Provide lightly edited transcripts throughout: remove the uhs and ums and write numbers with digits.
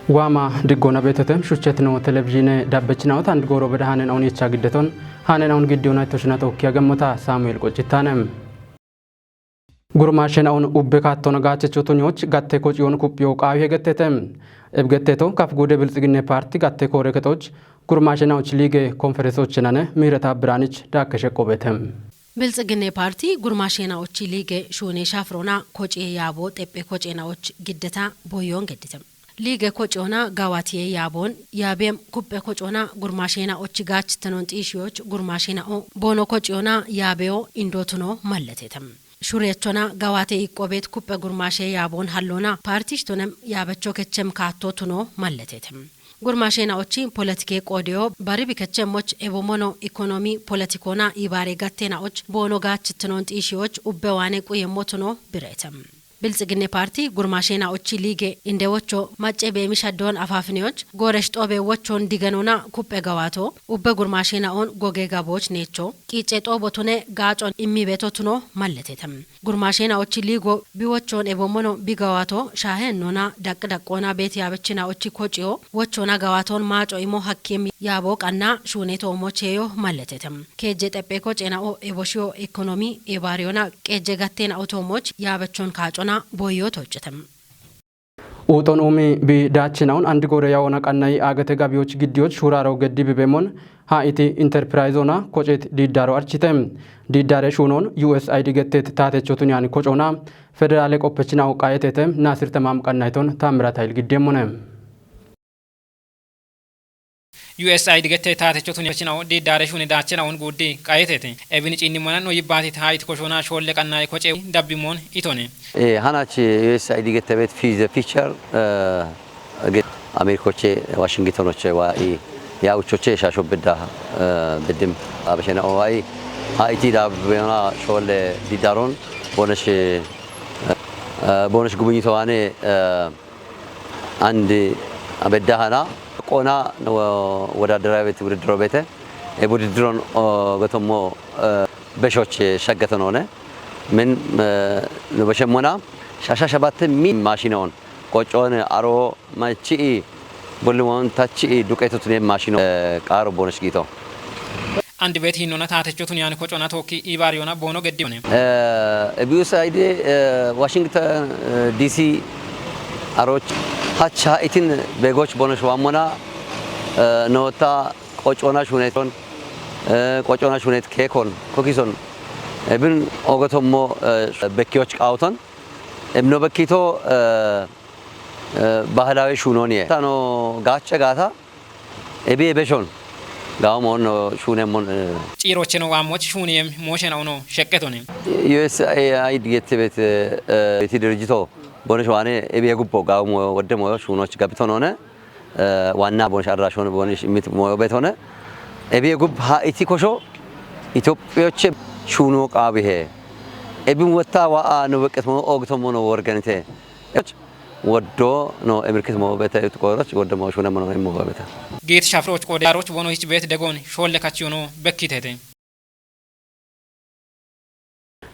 ዋማ ድጎና ቤተተም ሹቸት ነው ቴሌቪዥን ዳበችናውት አንድ ጎሮ በዳሃነን አሁን የቻግደቶን ሃነን አሁን ግዲዮና ተሽናቶ ያገሞታ ሳሙኤል ቆጭታነም ጉርማሽን አሁን ኡበካቶና ጋቸቾቶኞች ጋቴ ኮጪዮን ኩፕዮ ቃው የገተተም እብገተቶ ካፍጎደ ብልጽግና ፓርቲ ጋቴ ኮረከቶች ጉርማሽናዎች ሊግ ኮንፈረንሶች ነነ ምህረታ ብራንች ዳከሸቆበተም ብልጽግና ፓርቲ ጉርማሽናዎች ሊግ ሹኔ ሻፍሮና ኮጪ ያቦ ጤጴ ኮጪናዎች ግደታ ቦዮን ገድተም ሊግ ኮጪዮና ጋዋቲዬ ያቦን ያቤም ኩጴ ኮጪዮና ጉርማሽና ኦችጋች ተኖንጢሺዎች ጉርማሽናኦ ቦኖ ኮጪዮና ያቤዮ ኢንዶቱኖ ማለቴተም ሹሬቾና ጋዋቴ ኢቆቤት ኩጴ ጉርማሼ ያቦን ሀሎና ፓርቲሽቶነም ያበቾ ከቸም ካቶቱኖ ማለቴተም ጉርማሽናዎች ፖለቲኬ ቆዲዮ ባሪቢ ከቸሞች ኤቦሞኖ ኢኮኖሚ ፖለቲኮና ይባሬ ጋቴናዎች ቦኖ ጋች ተኖንጢሺዎች ኡበዋኔ ቁየሞቱኖ ብሬተም ብልጽግና ፓርቲ ጉርማሽናዎች ሊግ እንደወቾ ማጨ በሚሻዶን አፋፍኒዎች ጎረሽ ጦቤ ወቾን ዲገኖና ኩጴ ጋዋቶ ኡበ ጉርማሽናውን ጎጌ ጋቦች ኔቾ ቂጬ ጦቦቱኔ ጋጮን ኢሚቤቶቱኖ ማለቴተም ጉርማሽናዎች ሊጎ ቢወቾን ኤቦሞኖ ቢጋዋቶ ሻሄኖና ዳቅዳቆና ቤት ያበችናዎች ኮጪዮ ወቾና ጋዋቶን ማጮ ኢሞ ሐኪም ያቦቃና ሹኔቶ ሞቼዮ ማለቴተም ከጀ ጠጴኮ ጨናኦ ኤቦሽዮ ኢኮኖሚ ኤባሪዮና ቀጀ ጋቴና አውቶሞች ያበቾን ካጮና ቦዮ ተወጨተም ኡቶን ኡሚ ቢዳችናውን አንድ ጎረ ያወና ቀናይ አገተ ጋቢዎች ግዲዎች ሹራራው ገዲብ በመሆን ሃኢቲ ኢንተርፕራይዞና ኮጨት ዲዳሮ አርቺተም ዲዳሬ ሹኖን ዩኤስአይዲ ገቴት ታተቾቱን ያን ኮጮና ፌደራል ቆፐችናው ቃየተተም ናስር ተማም ቀናይቶን ታምራት ኃይል ግዴሞነ USAID gette taatechotun yachinaw di dareshun daachinawn guddi qayetete evin cinnimanan no yibati haayit koshona sholle qannay koce dabbimon itone hanach USAID gette bet fize feature amerikoche washingtonoche wa yaawchoche shasho bedda bedim abashena oi haayiti dabbona sholle didaron bonesh ጉብኝቷኔ አንድ አበዳሃና ቆና ወዳደራዊ ቤት ውድድሮ ቤተ የውድድሮን ገተሞ በሾች ሸገተን ሆነ ምን በሸሞና ሻሻ ሸባት ሚ ማሽናውን ቆጮን አሮ ማቺ ቦልሞን ታቺ ዱቄቱን ማሽኖ ቃሮ ቦነሽ ጊቶ አንድ ቤት ሂኖና ታተቾቱን ያን ቆጮና ቶኪ ኢባሪዮና ቦኖ ገዲ ሆነ ዩኤስአይዲ ዋሽንግተን ዲሲ አሮች ሃቻ ኢቲን በጎች ቦነሽ ዋሞና ኖታ ቆጮና ሹኔት ኬኮን ኮኪሶን እብን ኦገቶሞ በኪዎች ቃውቶን እብኖ በኪቶ ባህላዊ ሹኖኒ ታኖ ጋቸ ጋታ እቢ በሾን ጋውሞን ሹኔሞን ጪሮች ነው ዋሞች ሹኔም ሞሸናው ነው ሸቀቶኔ ዩኤስአይዲ ገተቤት እቲ ድርጅቶ ቦነሽ ዋኔ እቢ የጉቦ ጋውሞ ወደሞ ሹኖች ገብቶን ሆነ ዋና ቦነሽ አድራሾን ቦነሽ ሚት ሞበት ሆነ እቢ የጉብ ሃኢቲ ኮሾ ኢትዮጵያዎች ሹኖ ቃብሄ እቢም ወታ ዋአ ነው በቀት ሞ ኦግቶሞ ነው ወርገንቴ ወዶ ነው አሜሪካስ ሞበት ተቆሮች ወደሞ ሹነ ነው ሞበት ጌት ሻፍሮች ቆዳሮች ቦኖች ቤት ደጎን ሾለካቸው ነው በኪቴቴ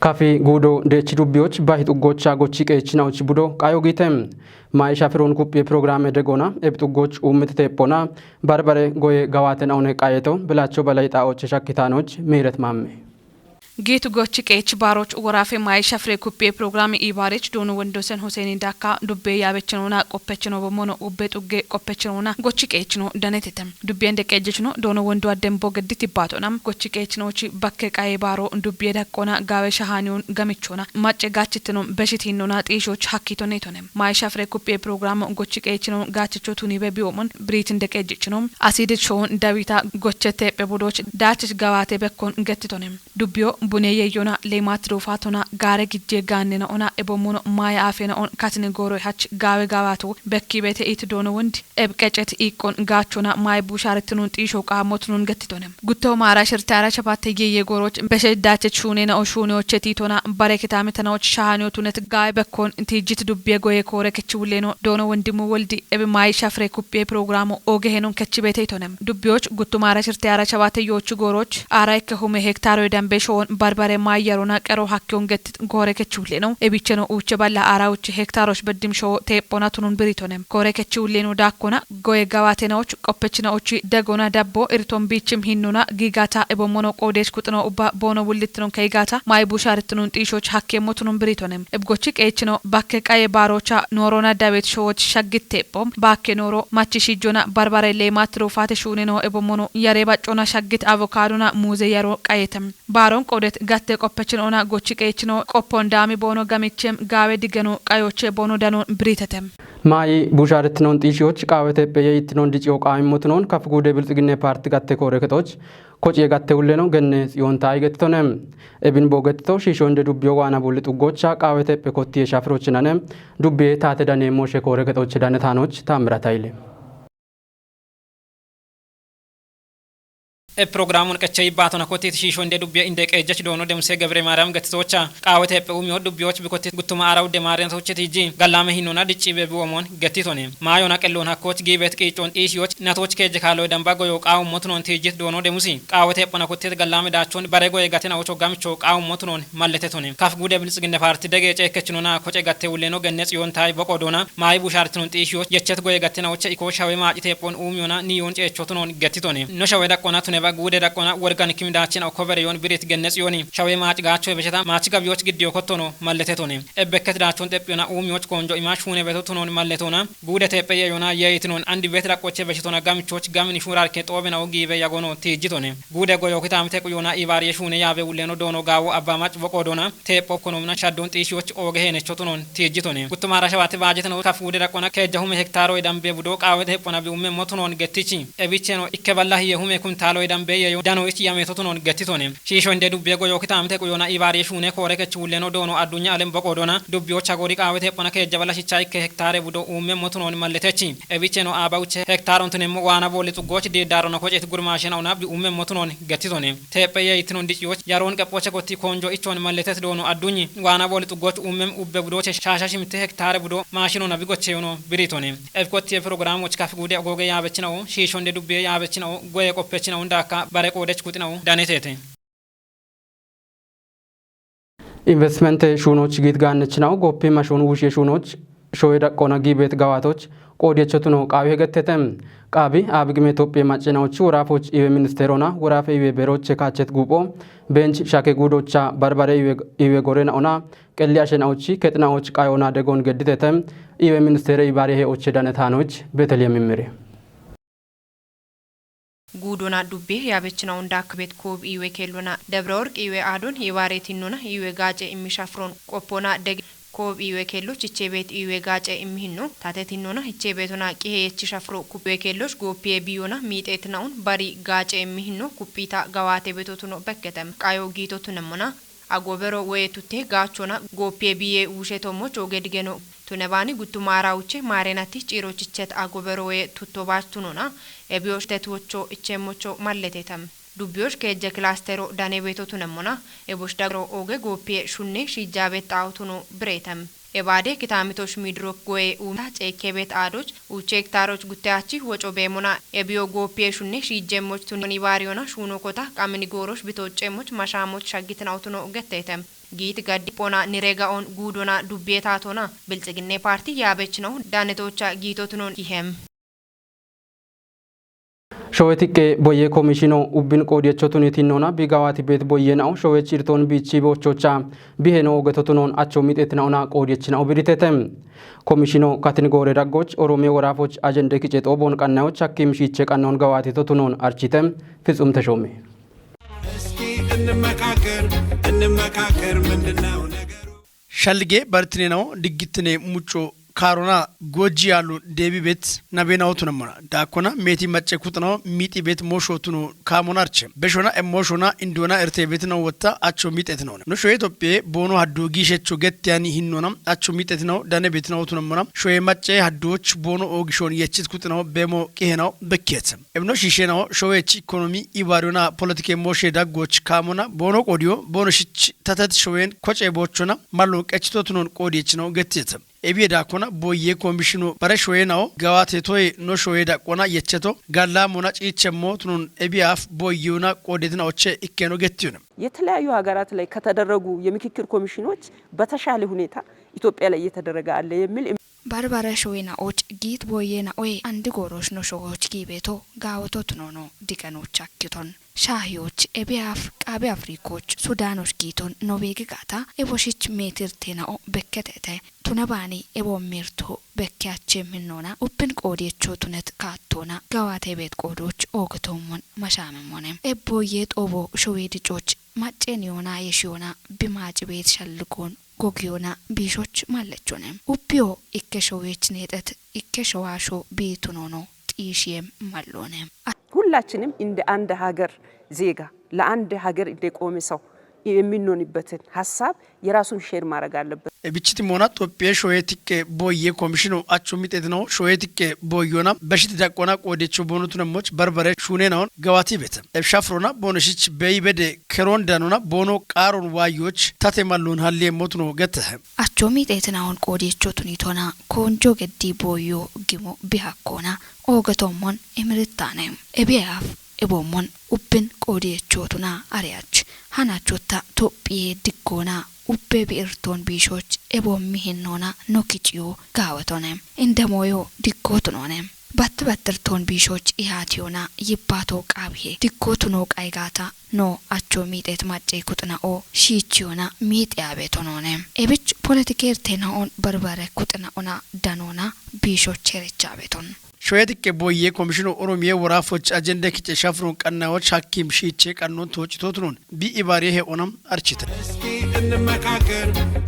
ካፊ ጉዶ ደቺ ዱቢዎች ባሂት ኡጎቻ ጎቺ ቀችናዎች ቡዶ ቃዮ ጌተም ማይ ሻፍሮን ኩፕ የፕሮግራም ደጎና እብጡጎች ኡምት ተፖና ባርባሬ ጎዬ ጋዋተን አውነ ቃየተው ብላቸው በላይ ጣዎች ሻኪታኖች ምህረት ማሜ ጌቱ ጎቺ ቀች ባሮች ወራፌ ማይ ሻፍሬ ኩፕ የፕሮግራም ኢባሬች ዶኖ ወንዶሰን ሁሴን ዳካ ዱቤ ያበችኖና ቆፐችኖ በመሆኑ ኡቤ ጡጌ ቆፐችኖና ጎቺ ቀችኖ ደነተተም ዱቤ እንደቀጀችኖ ዶኖ ወንዶ አደምቦ ገድት ይባቶናም ጎቺ ቀችኖች በከ ቃይ ባሮ ዱቤ ዳቆና ጋበ ሻሃኒውን ገምቾና ማጨ ጋችትኖ በሽቲኖና ጤሾች ሐኪቶኔ ቶነም ማይ ሻፍሬ ኩፕ የፕሮግራም ጎቺ ቀችኖ ጋችቾቱኒ በቢዮሞን ብሪት እንደቀጀችኖ አሲድ ሾን ዳዊታ ጎቸቴ በቡዶች ዳችሽ ጋዋቴ በኮን ገትቶነም ዱቢዮ ቡኔ የዮና ሌማት ሮፋቶና ጋረ ግጄ ጋነና ኦና ኤቦሞኖ ማይ አፌና ኦን ካትነ ጎሮ ሀች ጋዌ ጋዋቶ በኪ ቤተ ኢት ዶኖ ወንድ ኤብቀጨት ኢቆን ጋቾና ማይ ቡሻርትኑን ጢሾ ቃሞትኑን ገትቶነም ጉቶ ማራሽር ታራቸ ፓተየ የጎሮች በሸዳቸ ሹኔና ኦሹኔዎች ቲቶና ባረከታ መተናዎች ሻሃኒዮቱነት ጋይ በኮን ቲጅት ዱቤ ጎየ ኮረ ከችውሌኖ ዶኖ ወንድሙ ወልዲ ኤብ ማይ ሻፍሬ ኩፔ ፕሮግራሙ ኦገሄኑን ከች ቤተ ኢቶነም ዱቢዎች ጉቶ ማራሽር ታራቸ ፓተዮቹ ጎሮች አራይ ከሁመ ሄክታር ደንበሾን barbaree maayyaroona qeroo hakkiyoon getti goore kechuulee no ebicheno uche balla arawuche hektaarosh beddim shoo teephona tunun biritonem goore kechuulee no daakona goye gawaatenaoch qophechinaochi dagona dabbo irton bichim hinnuna gigaata ebomono qodesh kutno ubba bono bullitnon kaygata maay busharitnun xiishoch hakkeemo tunun biritonem ebgochi qeechino bakke qaye baarocha noorona daawet shooch shaggitteephom bakke nooro machishijona barbaree leemaatiro faate shuuneno ebomono yaree baccona shaggit avokadona muuze yaro qayetem baaron qodet gatte qophechinoona gochi qeechino qoppon daami bono gamichem gaawe digeno qayoche bono danon biritetem maayi busharitnon xiishoch qaawete beeyitnon dicio qaayimotnon kafguude bilጽግና ፓርቲ gatte koreketoch kocie gatte ulleno genne yontaay gettitonem ebin bogettito shisho inde dubbiyo waana bulli xuggocha qaawete pekotti shafrochinane dubbe taate dane moshe koreketoch danetaanoch taamratayle programun qechey baatona kotit shisho inde dubbiya inde qejjach doono demse gabre maram gatitocha qaawete pe umi dubbiyoch bikoti gutuma araw de maren socheti ji gallame hinona dicci be biwomon gatitone maayona qellon hakkoch gibet qiichon isyoch natoch kejje kaalo damba goyo qaaw motnon tijit doono demusi qaawete pona kotit gallame daachon bare goye gatena ocho gamcho qaaw motnon malletetone kaf gude bilጽግና ፓርቲ dege ceekechinona koce gatte ulleno gennets yontay boqodona maay bushartnon tisyoch yechet goye gatena ocha iko shawe maajite pon umyona niyon ceechotonon gatitone no shawe dakona tune gude dakona organic midachina cover yon birit gennes yoni shawe maach gaacho beshata maach gabyoch giddiyo kottono malletetone ebbeket dachon tepiona umyoch konjo imash fune betotonon malletona gude tepe yona yeyitnon andi betra koche beshetona gamchoch gamni shurar ke tobena ogibe yagono tijitone gude goyo kitamte ko yona ivari shune yabe ulleno dono gawo abba maach boqodona tepo konomna shaddon tisyoch oge hene chotonon tijitone guttumara shawate bajetano kafude dakona kejja hume hektaro idambe budo qawete pona bi umme motonon gettichi ebicheno ikke ballahi hume kuntalo dambe yo dano ichi yame totonon gatitone shisho inde dubbe goyo kitamte ko yona ivari shune kore ke chulleno dono adunya alem boqodona dubbiyo chagori qawete pona ke jabala shichai ke hektare budo umme motonon malletechi ebicheno abauche hektaron tunemo wana bole tugoch de darono ko jet gurmashena ona bi umme motonon gatitone tepe yitnon dichiyo yaron ke poche kotti konjo ichon malletet dono adunyi wana bole tugoch umme ubbe budo che shasha shimte hektare budo mashino na bigoche yono biritone ef kotti program och kaf gude goge yabechina o shisho inde dubbe yabechina o goye koppechina onda ka bare kodech kutinaw danetete ኢንቨስትመንት ሹኖች ጊት ጋነችናው ጎፔ ማሾን ውሽ ሹኖች ሾይዳ ቆና ጊቤት ጋዋቶች ቆዲያቸቱ ነው ቃቢ ገተተም ቃቢ አብግሜ ኢትዮጵያ ማጨናዎች ወራፎች ኢዌ ሚኒስቴሮና ወራፈ ኢዌ ቤሮች ካቸት ጉቦ ቤንች ሻኬ ጉዶቻ ባርባሬ ኢዌ ጎሬና ኦና ቀሊያሸናዎች ከጥናዎች ቃዮና ደጎን ገድተተም ኢዌ ሚኒስቴር ኢባሬ ሄዎች ዳነታኖች በተለየም ምሪ ጉዶና ዱቤ ያበችናው እንዳክቤት ኮብ ኢዌ ኬሎና ደብረወርቅ ኢዌ አዶን ይባሬቲኖና ኢዌ ጋጨ ኢሚሻፍሮን ቆፖና ደግ ኮብ ኢዌ ኬሎች እቼቤት ኢዌ ጋጨ ኢሚሂኖ ታተቲኖና እቼቤቶና ቂሄ የቺሻፍሮ ኩቤ ኬሎች ጎፔ ቢዮና ሚጤትናውን ባሪ ጋጨ ኢሚሂኖ ኩፒታ ጋዋቴ ቤቶቱኖ በከተም ቃዮ ጊቶቱነሞና አጎበሮ ወየቱቴ ጋቾና ጎፔ ቢዬ ውሸቶሞች ኦገድገኖ ቱነባኒ ጉቱማራውቼ ማሬናቲ ጪሮችቸት አጎበሮ ወየቱቶባቱኖና ኤቢዮሽ ተትዎቾ እቼሞቾ ማለቴተም ዱቢዮሽ ከጀ ክላስተሮ ዳኔ ቤቶቱነሞና ኤቦሽ ዳግሮ ኦገ ጎፔ ሹኔ ሺጃቤት ጣውቱኖ ብሬተም ኤባዴ kitamitosh midrok goe umta ceekebet adoch ucheektaroch gutteachi woco beemona ebiyo goopie shunne shijemoch tunoni variona shuno kota qamni gorosh bitochemoch mashamoch shaggitnautuno gettetem giit gaddi pona nirega on gudona dubbetatona bilጽግና ፓርቲ ያበችነው ዳነቶቻ giitotunon ihem ሾዌቲኬ ቦዬ ኮሚሽኖ ኡቢን ቆዲያቸቱን የቲኖና ቢጋዋቲ ቤት ቦዬናው ሾዌች ኢርቶን ቢቺ ቦቾቻ ቢሄኖ ገቶቱኖን አቾ ሚጤትናውና ቆዲያችናው ቢሪቴተም ኮሚሽኖ ካትኒጎሬ ዳጎች ኦሮሜ ወራፎች አጀንደ ኪጨጦ ቦን ቀናዮች አኪም ሺቼ ቀናውን ጋዋቲ ቶቱኖን አርቺተም ፍጹም ተሾሜ እስኪ እንመካከር ምንድነው ነገሩ ሸልጌ በርትኔ ነው ድግትኔ ሙጮ ካሮና ጎጂ ያሉ ዴቢ ቤት ናቤናውቱ ነመና ዳኮና ሜቲ መጨኩት ነው ሚጢ ቤት ሞሾቱ ነው ካሞናርቸ በሾና ኤሞሾና ኢንዶና እርቴ ቤት ነው ወጣ አቾ ሚጤት ነው ነው ሾ ኢትዮጵያ ቦኖ ሀዶ ጊሸቾ ገትያኒ ሂኖና አቾ ሚጤት ነው ዳነ ቤት ነውቱ ነመና ሾ መጨ ሀዶች ቦኖ ኦግሾን የችትኩት ነው በሞ ቄሄናው በከተም እብኖ ሺሼናው ሾዌች ኢኮኖሚ ኢባሪዮና ፖለቲኬ ሞሼ ዳጎች ካሞና ቦኖ ቆዲዮ ቦኖ ሽች ተተት ሾዌን ኮጨ ቦቾና ማሎ ቀጭቶት ነው ቆዲች ነው ገትየተም ኤቢዬ ዳኮና ቦዬ ኮሚሽኑ በረሾዬናው ገዋቴቶይ ኖሾዬ ዳቆና የቸቶ ጋላ ሞና ጪቸሞ ቱኑን ኤቢያፍ ቦዬውና ቆዴትና ኦቼ ኢኬኖ ገትዩንም የተለያዩ ሀገራት ላይ ከተደረጉ የምክክር ኮሚሽኖች በተሻለ ሁኔታ ኢትዮጵያ ላይ እየተደረገ አለ የሚል ባርባራ ሾይና ኦጭ ጊት ቦዬና ኦይ አንድ ጎሮሽ ነው ሾዎች ጊቤቶ ጋውቶት ነው ዲቀኖች አኪቶን ሻሂዎች ኤቢያፍ ቃቢ አፍሪኮች ሱዳኖች ጊቶን ኖቤግ ጋታ ኤቦሽች ሜትር ቴናኦ በከተተ ቱነባኒ ኤቦሜርቶ በኪያቼ ምንኖና ኡፕን ቆዴቾ ቱነት ካቶና ጋዋቴ ቤት ቆዶች ኦግቶሞን መሻመሞኔም ኤቦዬት ኦቦ ሾዌድጮች ማጨኒዮና የሺዮና ቢማጭ ቤት ሸልጎን ጎጊዮና ቢሾች ማለቾነም ኡፒዮ ኢከሾዌች ኔጠት ኢከሾዋሾ ቢቱኖኖ ጢሽየም ማሎነም ሁላችንም እንደ አንድ ሀገር ዜጋ ለአንድ ሀገር እንደቆመ ሰው የሚኖንበትን ሐሳብ የራሱን ሼር ማድረግ አለበት ብችት ሞና ጦጴ ሾየቲኬ ቦዬ ኮሚሽኑ አቹሚጤት ነው ሾየቲኬ ቦዮና በሽት ዳቆና ቆዴቾ ቦኑት ነሞች በርበረ ሹኔናውን ገዋቲ ቤት ኤብሻፍሮና ቦነሽች በይበደ ከሮንዳኑና ቦኖ ቃሮን ዋዮች ታቴማሉን ሀሌ ሞት ነው ገተህ አቹሚጤትናውን ቆዴቾ ቱኒቶና ኮንጆ ገዲ ቦዮ ጊሞ ቢሃኮና ኦገቶሞን እምርታኔም ኤቢያፍ ኤቦሞን ኡብን ቆዴቾቱና አሪያች ሃናቾታ ቶጲዬ ድጎና ኡቤ ቢርቶን ቢሾች ኤቦም ሚሄኖና ኖኪጭዮ ጋወቶነም እንደሞዮ ድጎቱኖነም ባትበትርቶን ቢሾች ኢሃቲዮና ይባቶ ቃብሄ ድጎቱኖ ቃይጋታ ኖ አቾ ሚጤት ማጬ ኩጥናኦ ሺቺዮና ሚጤያ ቤቶኖነም ኤብች ፖለቲኬር ቴናኦን በርበረ ኩጥናኦና ዳኖና ቢሾች ቸርቻ ቤቶን ሾየቲኬ ቦዬ ኮሚሽኑ ኦሮሚያ ወራፎች አጀንዳ ኪጨ ሻፍሮን ቀናዎች ሐኪም ሺቼ ቀኖን ተወጭቶቱን ቢኢባሪ ሄኦናም አርቺተ እስኪ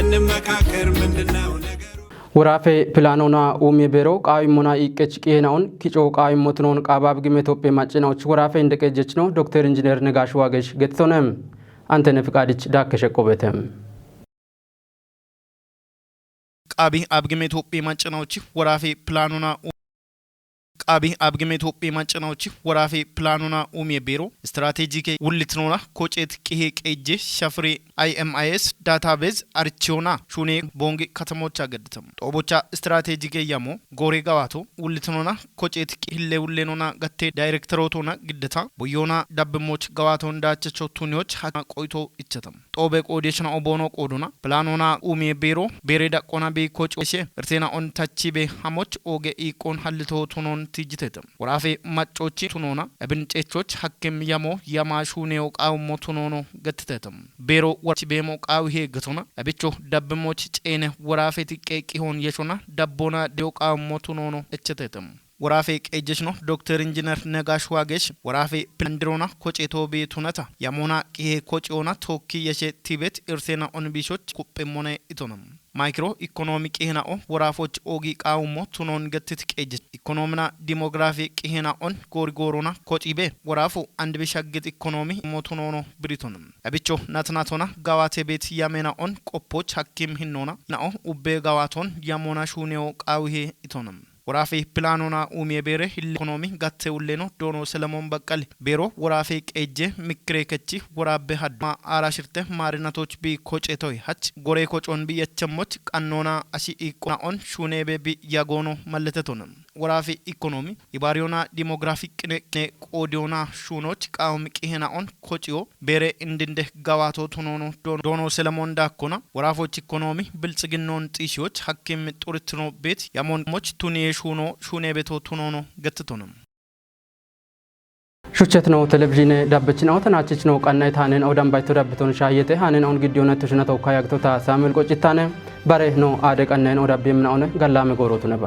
እንመካከር ምንድነው ነገሩ ወራፌ ፕላኖና ኡሚ ቤሮ ቃዊሞና ኢቀች ቂሄናውን ኪጮ ቃዊሞትኖን ቃባብ ግሜ ኢትዮጵያ ማጭናዎች ወራፌ እንደቀጀች ነው ዶክተር ኢንጂነር ነጋሽ ዋገሽ ገትቶነም አንተነ ፍቃድች ዳከሸቆበተም ቃቢ አብግሜ ኢትዮጵያ ማጭናዎች ወራፌ ፕላኖና ቃቢ አብግሜ ኢትዮጵያ ማጭናዎች ወራፌ ፕላኑና ኡሚ ቤሮ ስትራቴጂክ ውልትኖና ኮጨት ቂሄ ቀጄ ሻፍሬ አይኤምአይኤስ ዳታቤዝ አርቺዮና ሹኔ ቦንግ ከተሞች አገድተም ጦቦቻ ስትራቴጂክ ያሞ ጎሬ ጋዋቶ ውልትኖና ኮጨት ቂህሌ ውሌኖና ገቴ ዳይሬክተሮቶና ግደታ ቦዮና ዳብሞች ጋዋቶ እንዳቸቸው ቱኒዎች ቆይቶ ይቸተም ጦቤ ቆዴሽና ኦቦኖ ቆዱና ፕላኑና ኡሚ ቤሮ ቤሬዳ ቆና ቤ ኮጮሼ እርቴና ኦን ታቺቤ ሐሞች ኦጌ ኢቆን ሀልቶ ቱኖን ትጅተተም ወራፌ ማጮቺ ቱኖና እብንጨቾች ሐኪም ያሞ ያማሹኔው ቃውሞ ቱኖኖ ገትተተም ቤሮ ወርቺ ቤሞ ቃውሄ ገቶና አብቾ ዳብሞች ጬነ ወራፌ ትቄቂሆን የሾና ዳቦና ዴው ቃውሞ ቱኖኖ እቸተተም ወራፌ ቀጀሽ ነው ዶክተር ኢንጂነር ነጋሽ ዋገሽ ወራፌ ፕላንድሮና ኮጬቶ ቤቱነታ ያሞና ቂሄ ኮጪዮና ቶኪ የሸ ቲቤት እርሴና ኦንቢሾች ኩጴሞነ ኢቶነም ማይክሮ ኢኮኖሚ ቂሄናኦ ወራፎች ኦጊ ቃውሞ ቱኖን ገትት ቀጀች ኢኮኖሚና ዲሞግራፊ ቂሄናኦን ጎሪጎሮና ኮጪቤ ወራፎ አንድ በሻግት ኢኮኖሚ ሞቱኖኖ ብሪቶንም አብቾ ናትናቶና ጋዋቴ ቤት ያሜናኦን ቆፖች ሐኪም ሂኖና ናኦ ኡቤ ጋዋቶን ያሞና ሹኔው ቃውሄ ኢቶንም ወራፌ ፕላኖና ኡሚ ቤሬ ኢኮኖሚ ጋቴ ውሌኖ ዶኖ ሰለሞን በቀል ቤሮ ወራፌ ቀጄ ምክሬ ከቺ ወራቤ ሀድማ አራሽርተ ማሪናቶች ቢ ኮጬቶይ ሀች ጎሬ ኮጮን ቢ የቸሞች ቀኖና አሺ ኢቆናኦን ሹኔ ቤቢ ያጎኖ መለተቶንም ወራፌ ኢኮኖሚ ይባሪዮና ዲሞግራፊ ቅኔ ቆዲዮና ሹኖች ቃውም ቂሄናኦን ኮጪዮ ቤሬ እንድንደ ጋዋቶ ቱኖኖ ዶኖ ሰለሞን ዳኮና ወራፎች ኢኮኖሚ ብልጽግናውን ጢሺዎች ሐኪም ጡርትኖ ቤት ያሞንሞች ቱኔ ሹኖ ሹኔ ቤቶ ቱኖኖ ገትቶንም ሹቸት ነው ቴሌቪዥን ዳበችናው ተናችች ነው ቀናይ ታነን አውዳም ባይቶ ዳብቶን ሻየተ ሃነን አውን ግዲዮነ ተሽነተው ካያክቶ ታ ሳሙኤል ቆጭታነ ባሬ ነው አደ ቀናይን አውዳብ የምናውነ ጋላመ ጎሮቱ ነባ